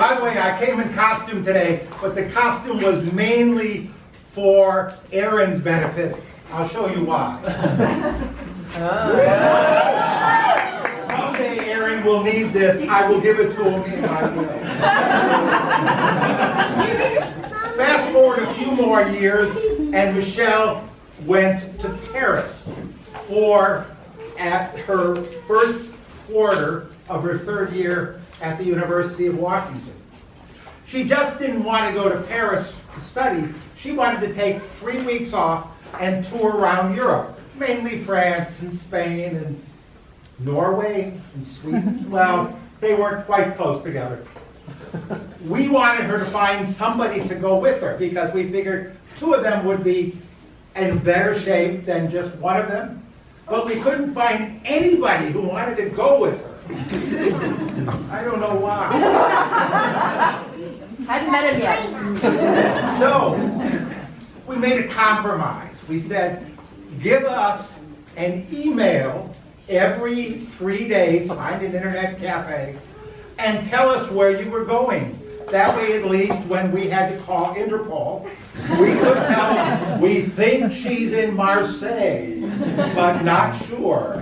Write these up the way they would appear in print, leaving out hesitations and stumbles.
By the way, I came in costume today, but the costume was mainly for Aaron's benefit. I'll show you why. Someday Aaron will need this. I will give it to him in my will. Fast forward a few more years, and Michelle went to Paris at her first quarter of her third year at the University of Washington. She just didn't want to go to Paris to study. She wanted to take 3 weeks off and tour around Europe, mainly France and Spain and Norway and Sweden. Well, they weren't quite close together. We wanted her to find somebody to go with her because we figured 2 of them would be in better shape than just one of them. But we couldn't find anybody who wanted to go with her. I don't know why. Hadn't met him yet. So, we made a compromise. We said, give us an email every 3 days, find an internet cafe, and tell us where you were going. That way, at least, when we had to call Interpol, we could tell them, we think she's in Marseille, but not sure.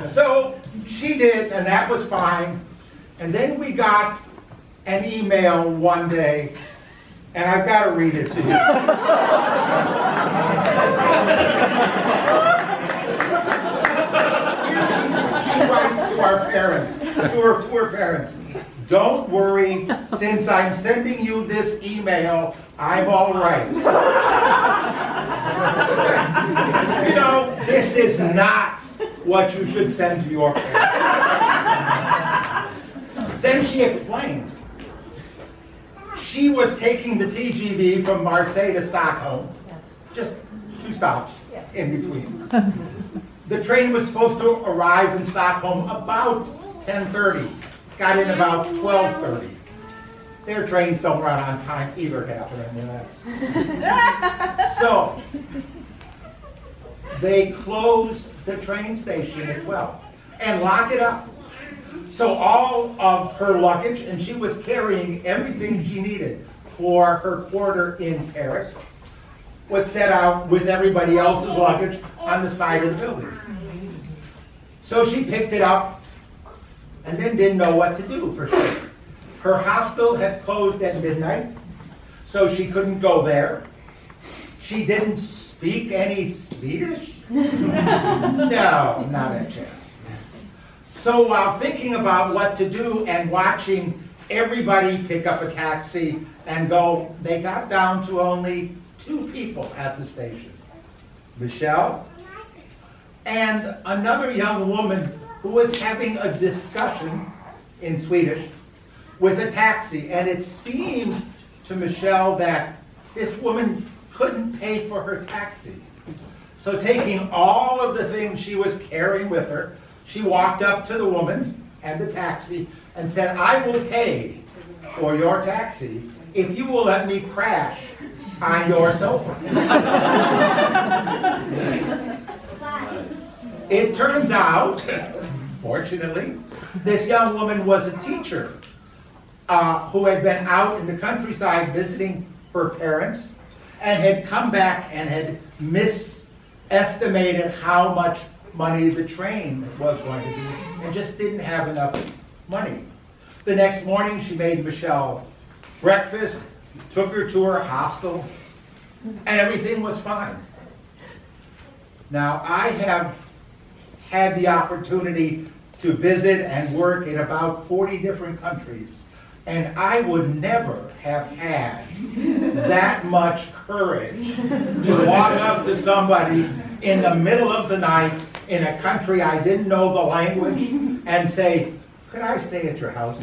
So she did, and that was fine. And then we got an email one day, and I've got to read it to you. She writes to our parents, to her parents. Don't worry, since I'm sending you this email, I'm all right. You know, this is not what you should send to your parents. Then she explained. She was taking the TGV from Marseille to Stockholm, just 2 stops in between. The train was supposed to arrive in Stockholm about 10:30. Got in about 12:30. Their trains don't run on time either, Catherine. So, they close the train station at 12 and lock it up. So all of her luggage, and she was carrying everything she needed for her quarter in Paris, was set out with everybody else's luggage on the side of the building. So she picked it up and then didn't know what to do for sure. Her hostel had closed at midnight, so she couldn't go there. She didn't speak any Swedish? No, not a chance. So while thinking about what to do and watching everybody pick up a taxi and go, they got down to only 2 people at the station. Michelle and another young woman who was having a discussion in Swedish with a taxi. And it seemed to Michelle that this woman couldn't pay for her taxi. So taking all of the things she was carrying with her, she walked up to the woman and the taxi and said, I will pay for your taxi if you will let me crash on your sofa. It turns out, fortunately, this young woman was a teacher who had been out in the countryside visiting her parents and had come back and had misestimated how much money the train was going to be and just didn't have enough money. The next morning she made Michelle breakfast, took her to her hostel, and everything was fine. Now I have had the opportunity to visit and work in about 40 different countries, and I would never have had that much courage to walk up to somebody in the middle of the night in a country I didn't know the language and say, could I stay at your house?